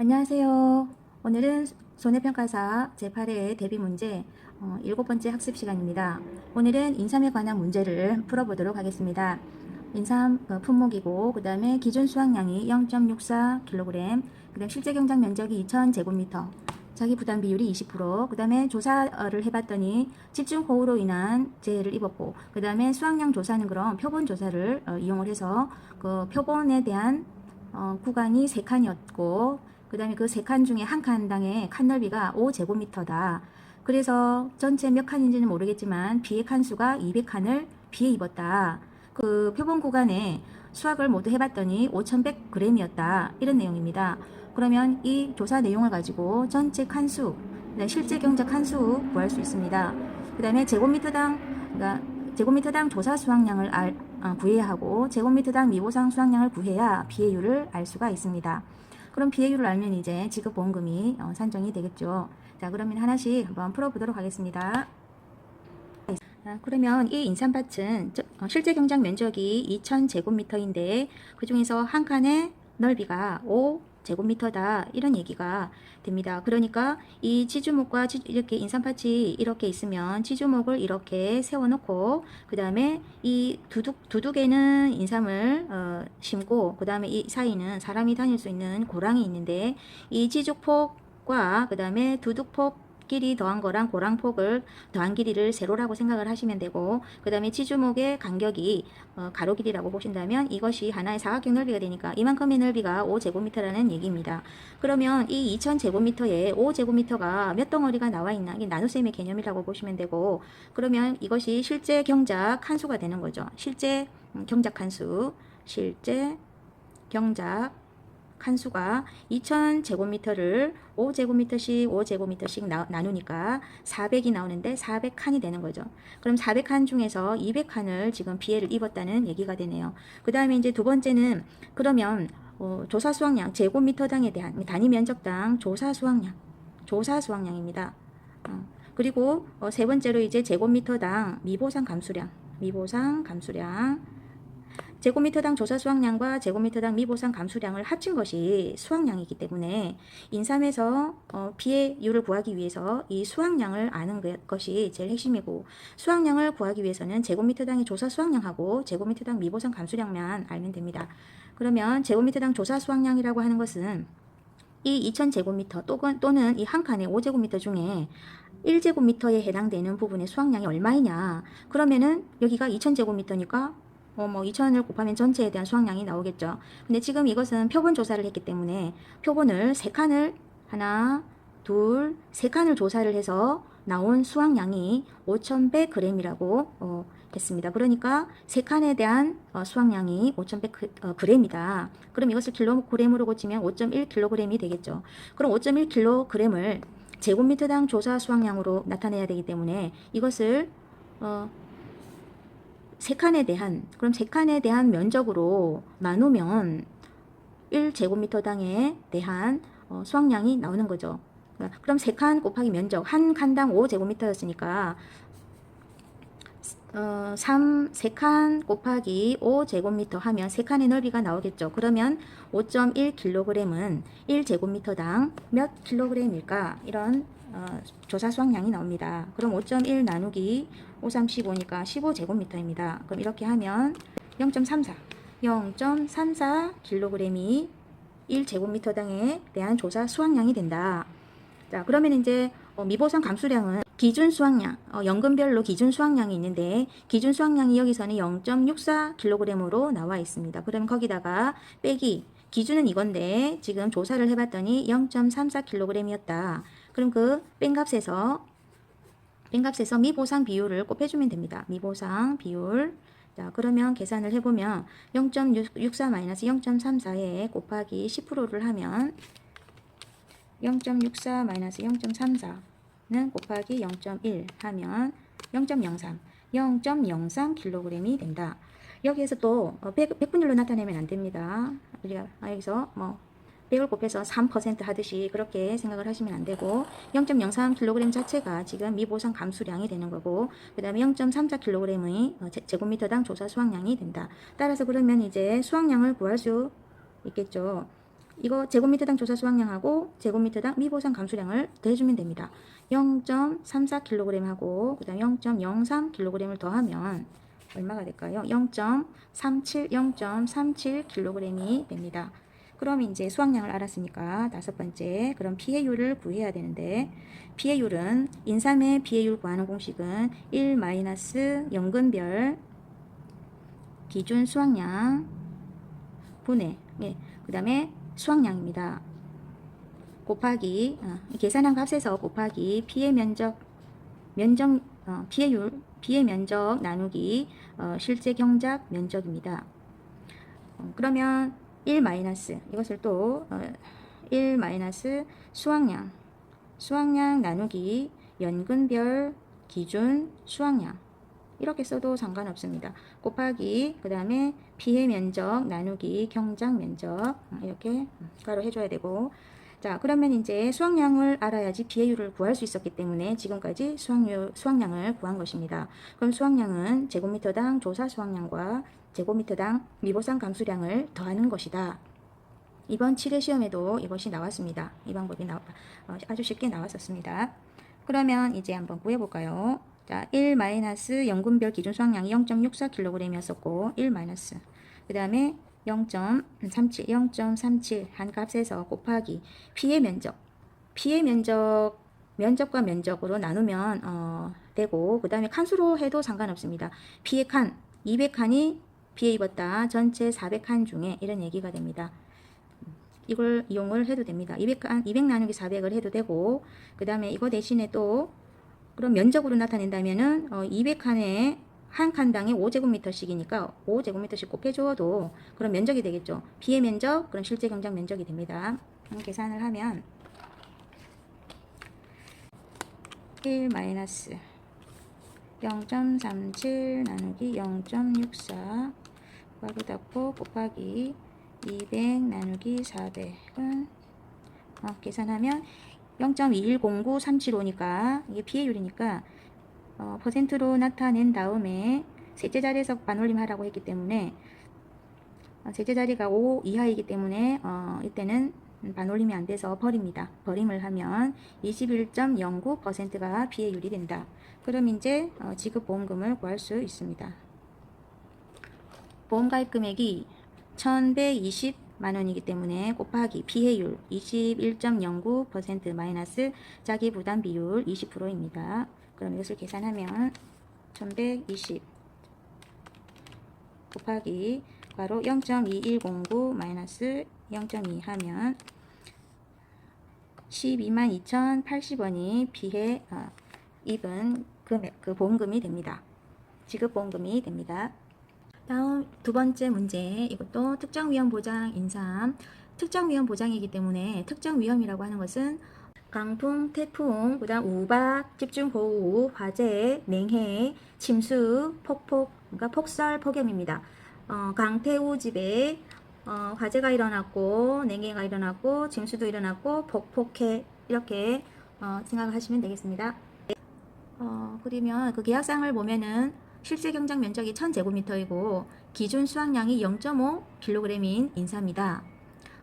안녕하세요. 오늘은 손해평가사 제8회 대비 문제 7번째 학습 시간입니다. 오늘은 인삼에 관한 문제를 풀어보도록 하겠습니다. 인삼 품목이고 그 다음에 기준 수확량이 0.64kg, 그 다음 실제 경작 면적이 2000제곱미터, 자기 부담 비율이 20%, 그 다음에 조사를 해봤더니 집중호우로 인한 재해를 입었고, 그 다음에 수확량 조사는 그럼 표본 조사를 이용을 해서 그 표본에 대한 구간이 3칸이었고, 그 다음에 그 3칸 중에 한 칸당의 칸 넓이가 5제곱미터다. 그래서 전체 몇 칸인지는 모르겠지만 비의 칸수가 200칸을 비에 입었다. 그 표본 구간에 수학을 모두 해봤더니 5100g이었다. 이런 내용입니다. 그러면 이 조사 내용을 가지고 전체 칸수, 실제 경작 칸수 구할 수 있습니다. 그 다음에 제곱미터당 조사 수확량을 구해야 하고 제곱미터당 미보상 수확량을 구해야 비해율을 알 수가 있습니다. 그럼 비해율을 알면 이제 지급보험금이 산정이 되겠죠. 자, 그러면 하나씩 한번 풀어보도록 하겠습니다. 그러면 이 인삼밭은 실제 경작 면적이 2000제곱미터인데 그 중에서 한 칸의 넓이가 5제곱미터다 이런 얘기가 됩니다. 그러니까 이 지주목과 이렇게 인삼밭이 이렇게 있으면 지주목을 이렇게 세워놓고 그 다음에 이 두둑에는 인삼을 심고 그 다음에 이 사이는 사람이 다닐 수 있는 고랑이 있는데 이 지주폭과 그 다음에 두둑폭 길이 더한 거랑 고랑폭을 더한 길이를 세로라고 생각을 하시면 되고 그 다음에 지주목의 간격이 가로 길이라고 보신다면 이것이 하나의 사각형 넓이가 되니까 이만큼의 넓이가 5제곱미터라는 얘기입니다. 그러면 이 2000제곱미터에 5제곱미터가 몇 덩어리가 나와 있나 이게 나눗셈의 개념이라고 보시면 되고 그러면 이것이 실제 경작 칸수가 되는 거죠. 실제 경작 칸수, 실제 경작 칸수가 2000제곱미터를 5제곱미터씩 나누니까 400이 나오는데 400칸이 되는 거죠. 그럼 400칸 중에서 200칸을 지금 피해를 입었다는 얘기가 되네요. 그 다음에 이제 두 번째는 그러면 조사 수확량 제곱미터당에 대한 단위 면적당 조사 수확량입니다. 그리고 세 번째로 이제 제곱미터당 미보상 감수량 제곱미터당 조사 수확량과 제곱미터당 미보상 감수량을 합친 것이 수확량이기 때문에 인삼에서 피해율을 구하기 위해서 이 수확량을 아는 것이 제일 핵심이고 수확량을 구하기 위해서는 제곱미터당의 조사 수확량하고 제곱미터당 미보상 감수량만 알면 됩니다. 그러면 제곱미터당 조사 수확량이라고 하는 것은 이 2000제곱미터 또는 이 한 칸의 5제곱미터 중에 1제곱미터에 해당되는 부분의 수확량이 얼마이냐 그러면은 여기가 2000제곱미터니까 2000을 곱하면 전체에 대한 수확량이 나오겠죠. 근데 지금 이것은 표본 조사를 했기 때문에 표본을 3칸을 하나, 둘, 3칸을 조사를 해서 나온 수확량이 5100g이라고 했습니다. 그러니까 3칸에 대한 수확량이 5100g이다. 그럼 이것을 킬로그램으로 고치면 5.1kg이 되겠죠. 그럼 5.1kg을 제곱미터당 조사 수확량으로 나타내야 되기 때문에 이것을 3칸에 대한 면적으로 나누면 1제곱미터당에 대한 수확량이 나오는 거죠. 그럼 3칸 곱하기 면적, 한 칸당 5제곱미터였으니까 3칸 곱하기 5제곱미터 하면 3칸의 넓이가 나오겠죠. 그러면 5.1kg은 1제곱미터당 몇 킬로그램일까? 이런 조사 수확량이 나옵니다. 그럼 5.1 나누기 5, 3, 15니까 15제곱미터입니다. 그럼 이렇게 하면 0.34kg이 1제곱미터당에 대한 조사 수확량이 된다. 자, 그러면 이제 미보상 감수량은 기준 수확량, 연금별로 기준 수확량이 있는데 기준 수확량이 여기서는 0.64kg으로 나와 있습니다. 그러면 거기다가 빼기 기준은 이건데 지금 조사를 해봤더니 0.34kg이었다. 그럼 그 뺀값에서 미보상 비율을 곱해주면 됩니다. 미보상 비율. 자, 그러면 계산을 해보면 0.64-0.34에 곱하기 10%를 하면 0.64-0.34는 곱하기 0.1 하면 0.03kg이 된다. 여기에서 또 100분율로 나타내면 안 됩니다. 우리가 여기서 100을 곱해서 3% 하듯이 그렇게 생각을 하시면 안 되고 0.03kg 자체가 지금 미보상 감수량이 되는 거고 그 다음에 0.34kg의 제곱미터당 조사 수확량이 된다. 따라서 그러면 이제 수확량을 구할 수 있겠죠. 이거 제곱미터당 조사 수확량하고 제곱미터당 미보상 감수량을 더해주면 됩니다. 0.34kg 하고 그 다음 0.03kg을 더하면 얼마가 될까요? 0.37kg이 됩니다. 그럼 이제 수확량을 알았으니까 다섯 번째, 그럼 피해율을 구해야 되는데, 피해율은 인삼의 피해율 구하는 공식은 1 연근별 기준 수확량 분해, 그 다음에 수확량입니다. 곱하기 계산한 값에서 곱하기 피해 면적 피해 면적 나누기 실제 경작 면적입니다. 그러면 1 이것을 또 1 수확량 나누기 연근별 기준 수확량 이렇게 써도 상관없습니다. 곱하기 그 다음에 피해 면적 나누기 경작 면적 이렇게 가로 해줘야 되고, 자 그러면 이제 수확량을 알아야지 피해율을 구할 수 있었기 때문에 지금까지 수확량을 구한 것입니다. 그럼 수확량은 제곱미터당 조사 수확량과 제곱미터당 미보상 감수량을 더하는 것이다. 이번 7회 시험에도 이것이 나왔습니다. 이 방법이 아주 쉽게 나왔었습니다. 그러면 이제 한번 구해볼까요? 자, 1 연근별 기준 수확량이 0.64kg이었었고 1 그 다음에 0.37 한 값에서 곱하기 피해 면적과 면적으로 나누면 되고, 그 다음에 칸수로 해도 상관없습니다. 피해 칸 200칸이 피해 입었다. 전체 400칸 중에 이런 얘기가 됩니다. 이걸 이용을 해도 됩니다. 200 나누기 400을 해도 되고, 그 다음에 이거 대신에 또 그럼 면적으로 나타낸다면은 200칸에 한 칸당에 5제곱미터씩이니까 5제곱미터씩 곱해줘도 그럼 면적이 되겠죠. 피해 면적, 그럼 실제 경작 면적이 됩니다. 계산을 하면 1 0.37 나누기 0.64 괄호 닫고 곱하기 200 나누기 400은 계산하면 0.2109375니까 이게 피해율이니까 퍼센트로 나타낸 다음에 셋째 자리에서 반올림 하라고 했기 때문에 셋째 자리가 5 이하이기 때문에 이때는 반올림이 안 돼서 버립니다. 버림을 하면 21.09%가 피해율이 된다. 그럼 이제 지급 보험금을 구할 수 있습니다. 보험가입 금액이 1120만 원이기 때문에 곱하기 피해율 21.09% 마이너스 자기 부담 비율 20%입니다. 그럼 이것을 계산하면 1120 곱하기 괄호 0.2109 마이너스 0.2 하면 122,080원이 피해 입은 금액, 그 보험금이 됩니다. 지급 보험금이 됩니다. 다음 두 번째 문제, 이것도 특정위험 보장 인삼, 특정위험 보장이기 때문에 특정위험이라고 하는 것은 강풍, 태풍, 그다음 우박, 집중호우, 화재, 냉해, 침수, 폭폭, 그러니까 폭설, 폭염입니다. 강태우집에 화재가 일어났고 냉해가 일어났고 침수도 일어났고 폭폭해 이렇게 생각을 하시면 되겠습니다. 그러면 그 계약상을 보면은 실제 경작 면적이 1000제곱미터이고 기준 수확량이 0.5kg인 인삼이다.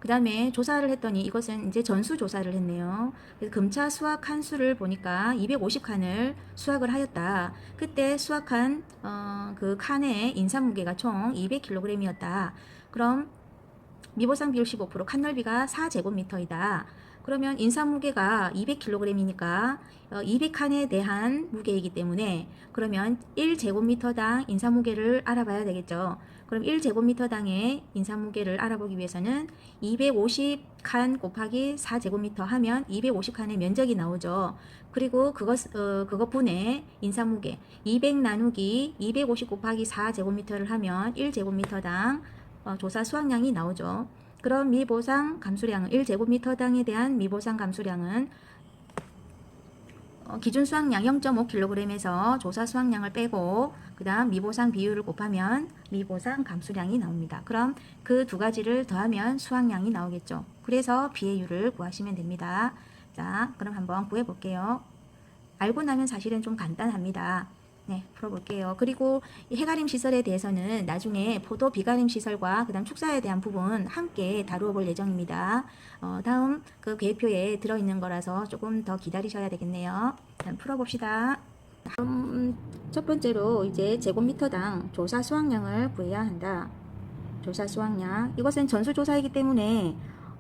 그 다음에 조사를 했더니 이것은 이제 전수 조사를 했네요. 그래서 금차 수확 칸수를 보니까 250칸을 수확을 하였다. 그때 수확한 그 칸의 인삼 무게가 총 200kg이었다. 그럼 미보상 비율 15%, 칸 넓이가 4제곱미터이다. 그러면 인삼 무게가 200kg이니까 200칸에 대한 무게이기 때문에 그러면 1제곱미터당 인삼 무게를 알아봐야 되겠죠. 그럼 1제곱미터당의 인삼 무게를 알아보기 위해서는 250칸 곱하기 4제곱미터 하면 250칸의 면적이 나오죠. 그리고 그것 분의 인삼 무게 200 나누기 250 곱하기 4제곱미터를 하면 1제곱미터당 조사 수확량이 나오죠. 그럼 미보상 감수량은 1제곱미터당에 대한 미보상 감수량은 기준 수확량 0.5kg에서 조사 수확량을 빼고 그 다음 미보상 비율을 곱하면 미보상 감수량이 나옵니다. 그럼 그 두 가지를 더하면 수확량이 나오겠죠. 그래서 비해율을 구하시면 됩니다. 자, 그럼 한번 구해 볼게요. 알고 나면 사실은 좀 간단합니다. 네, 풀어볼게요. 그리고 이 해가림 시설에 대해서는 나중에 포도 비가림 시설과 그다음 축사에 대한 부분 함께 다루어 볼 예정입니다. 다음 그 계획표에 들어있는 거라서 조금 더 기다리셔야 되겠네요. 일단 풀어봅시다. 첫 번째로 이제 제곱미터당 조사 수확량을 구해야 한다. 조사 수확량. 이것은 전수조사이기 때문에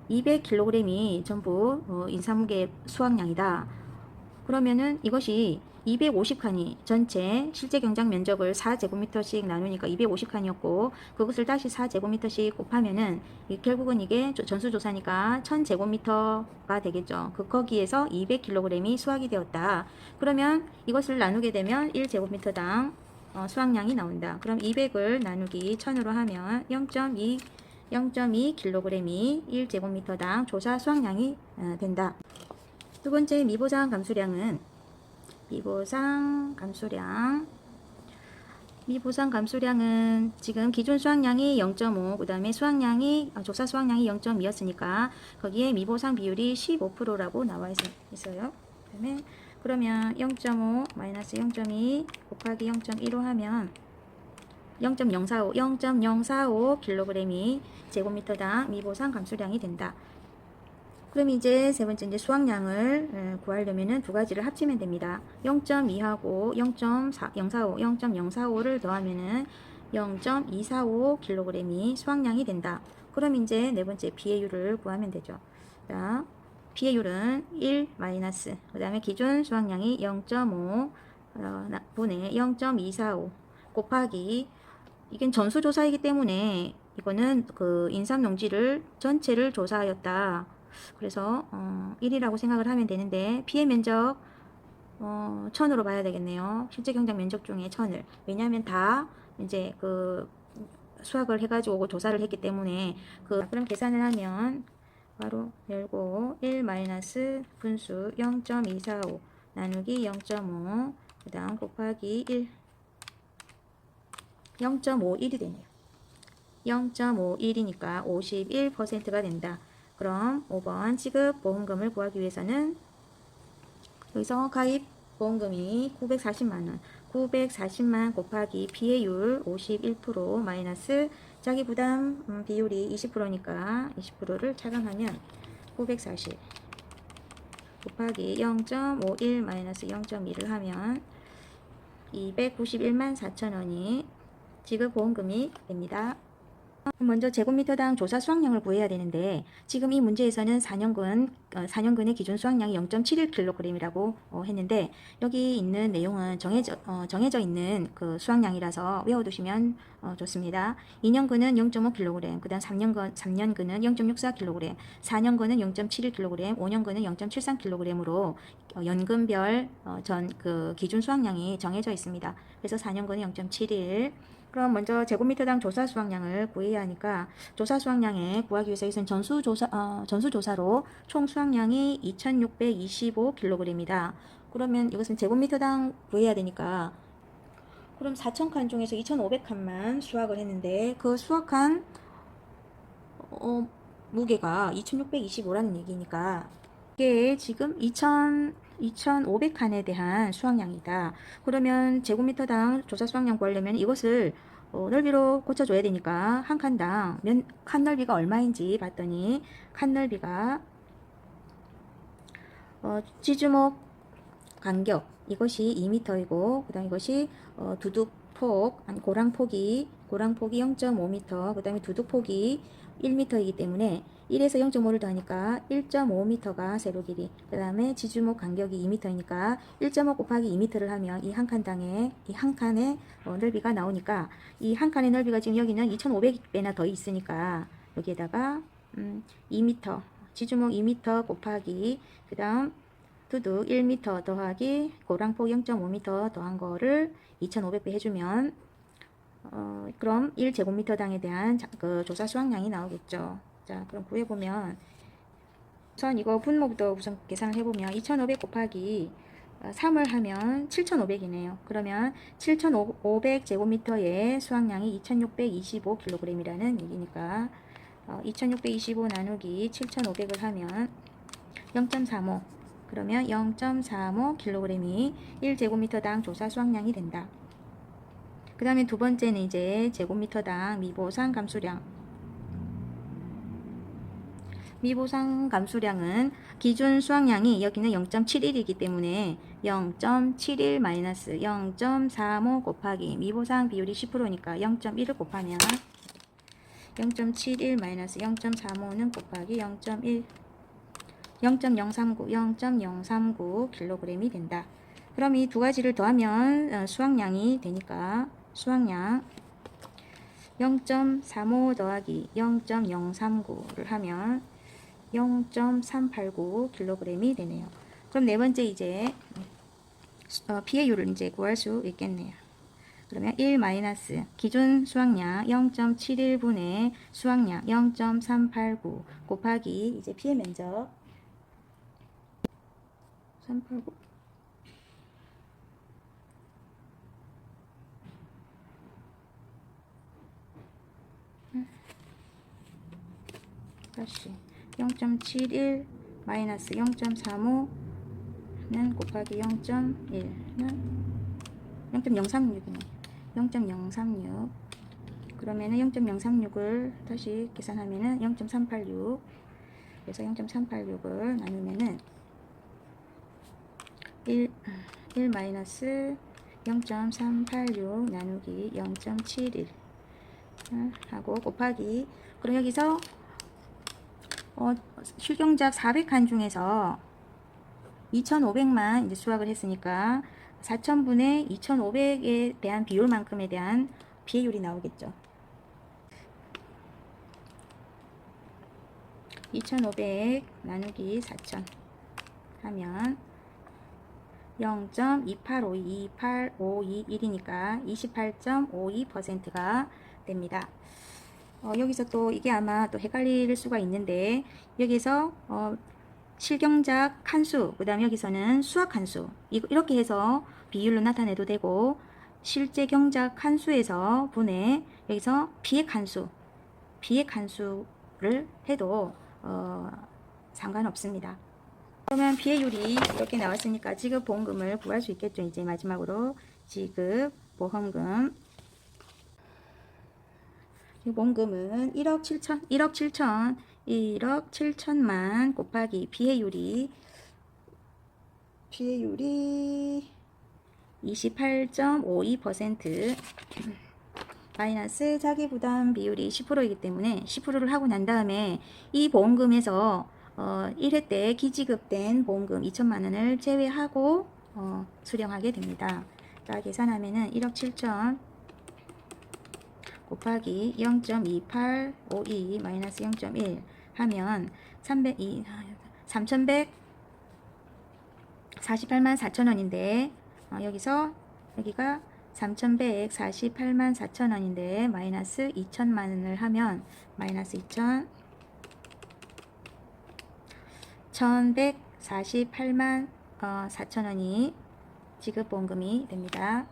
200kg이 전부 인사무게 수확량이다. 그러면은 이것이 250칸이 전체 실제 경작 면적을 4제곱미터씩 나누니까 250칸이었고 그것을 다시 4제곱미터씩 곱하면은 결국은 이게 전수조사니까 1000제곱미터가 되겠죠. 거기에서 200kg이 수확이 되었다. 그러면 이것을 나누게 되면 1제곱미터당 수확량이 나온다. 그럼 200을 나누기 1000으로 하면 0.2kg이 1제곱미터당 조사 수확량이 된다. 두 번째 미보상 감수량은 미보상 감수량은 지금 기준 수확량이 0.5, 그 다음에 조사 수확량이 0.2였으니까 거기에 미보상 비율이 15%라고 나와 있어요. 그러면 0.5 마이너스 0.2 곱하기 0.1로 하면 0.045kg이 제곱미터당 미보상 감수량이 된다. 그럼 이제 세 번째 이제 수확량을 구하려면은 두 가지를 합치면 됩니다. 0.2하고 0.45를 더하면은 0.245kg이 수확량이 된다. 그럼 이제 네 번째 비례율을 구하면 되죠. 자, 비례율은 1 마이너스, 그 다음에 기준 수확량이 0.5 분의 0.245 곱하기, 이게 전수조사이기 때문에 이거는 그 인삼농지를 전체를 조사하였다. 그래서 1이라고 생각을 하면 되는데 피해 면적 1000으로 봐야 되겠네요. 실제 경작 면적 중에 1000을. 왜냐하면 다 이제 그 수학을 해가지고 조사를 했기 때문에 그럼 계산을 하면 바로 열고 1 마이너스 분수 0.245 나누기 0.5 그 다음 곱하기 1 0.51이 되네요. 0.51이니까 51%가 된다. 그럼 5번 지급 보험금을 구하기 위해서는 여기서 가입 보험금이 940만원 940만 곱하기 비회율 51% 마이너스 자기 부담 비율이 20%니까 20%를 차감하면 940 곱하기 0.51 마이너스 0.2를 하면 291만 4천원이 지급 보험금이 됩니다. 먼저 제곱미터당 조사 수확량을 구해야 되는데 지금 이 문제에서는 4년근의 기준 수확량이 0.71kg이라고 했는데 여기 있는 내용은 정해져 있는 그 수확량이라서 외워두시면 좋습니다. 2년근은 0.5kg, 그 다음 3년근은 0.64kg, 4년근은 0.71kg, 5년근은 0.73kg으로 연근별 그 기준 수확량이 정해져 있습니다. 그래서 4년근은 0.71. 그럼 먼저 제곱미터당 조사 수확량을 구해야 하니까 조사 수확량에 구하기 위해서 이것은 전수조사로 총 수확량이 2625kg입니다. 그러면 이것은 제곱미터당 구해야 되니까 그럼 4000칸 중에서 2500칸만 수확을 했는데 그 수확한 무게가 2625라는 얘기니까 이게 지금 2500칸에 대한 수확량이다. 그러면 제곱미터당 조사 수확량 구하려면 이것을 넓이로 고쳐줘야 되니까 한 칸당 칸 넓이가 얼마인지 봤더니 칸 넓이가 지주목 간격 이것이 2m이고 그 다음 이것이 두둑폭 고랑폭이 0.5m 그 다음에 두둑폭이 1m이기 때문에 1에서 0.5를 더하니까 1.5m가 세로 길이 그 다음에 지주목 간격이 2m이니까 1.5 곱하기 2m를 하면 이 한 칸당에 이 한 칸의 넓이가 나오니까 이 한 칸의 넓이가 지금 여기는 2500배나 더 있으니까 여기에다가 2m 지주목 2m 곱하기 그 다음 두둑 1m 더하기 고랑폭 0.5m 더한 거를 2500배 해주면 그럼 1제곱미터당에 대한 그 조사 수확량이 나오겠죠. 자, 그럼 구해보면 우선 이거 분모부터 우선 계산을 해보면 2500 곱하기 3을 하면 7500이네요. 그러면 7500제곱미터의 수확량이 2625kg이라는 얘기니까 2625 나누기 7500을 하면 0.35 그러면 0.35kg이 1제곱미터당 조사 수확량이 된다. 그 다음에 두 번째는 이제 제곱미터당 미보상 감수량. 미보상 감수량은 기준 수확량이 여기는 0.71이기 때문에 0.71 마이너스 0.35 곱하기 미보상 비율이 10%니까 0.1을 곱하면 0.71 마이너스 0.35는 곱하기 0.039 kg이 된다. 그럼 이 두 가지를 더하면 수확량이 되니까 수확량 0.35 더하기 0.039를 하면 0.389kg이 되네요. 그럼 네 번째 이제 피해율을 이제 구할 수 있겠네요. 그러면 1 마이너스 기존 수확량 0.71분의 수확량 0.389 곱하기 이제 피해 면적 389 다시 0.71 마이너스 0.35는 곱하기 0.1는 0.036이네. 0.036 그러면은 0.036을 다시 계산하면은 0.386 그래서 0.386을 나누면은 1 마이너스 0.386 나누기 0.71 하고 곱하기 그럼 여기서 실경작 400칸 중에서 2500만 이제 수확을 했으니까 4000분의 2500에 대한 비율만큼에 대한 비율이 나오겠죠. 2500 나누기 4000 하면 0.28521이니까 28.52%가 됩니다. 여기서 또 이게 아마 또 헷갈릴 수가 있는데 여기서 실경작 칸수 그 다음에 여기서는 수확 칸수 이렇게 해서 비율로 나타내도 되고 실제 경작 칸수에서 분해 여기서 비액 칸수를 해도 상관없습니다. 그러면 비해율이 이렇게 나왔으니까 지급 보험금을 구할 수 있겠죠. 이제 마지막으로 지급 보험금 보험금은 1억 7천만 곱하기 비해율이 28.52% 마이너스 자기부담 비율이 10%이기 때문에 10%를 하고 난 다음에 이 보험금에서 1회 때 기지급된 보험금 2천만 원을 제외하고 수령하게 됩니다. 자, 계산하면은 1억 7천 곱하기 0.2852 마이너스 0.1 하면 3148만 4천원인데 여기서 여기가 3148만 4천원인데 마이너스 2천만원을 하면 마이너스 2천 1148만 4천원이 지급보험금이 됩니다.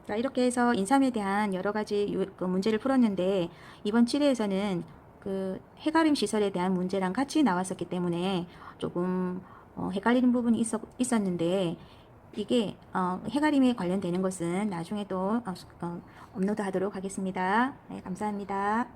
자, 이렇게 해서 인삼에 대한 여러가지 문제를 풀었는데 이번 7회에서는 그 해가림 시설에 대한 문제랑 같이 나왔었기 때문에 조금 헷갈리는 부분이 있었는데 이게 해가림에 관련되는 것은 나중에 또 업로드 하도록 하겠습니다. 네, 감사합니다.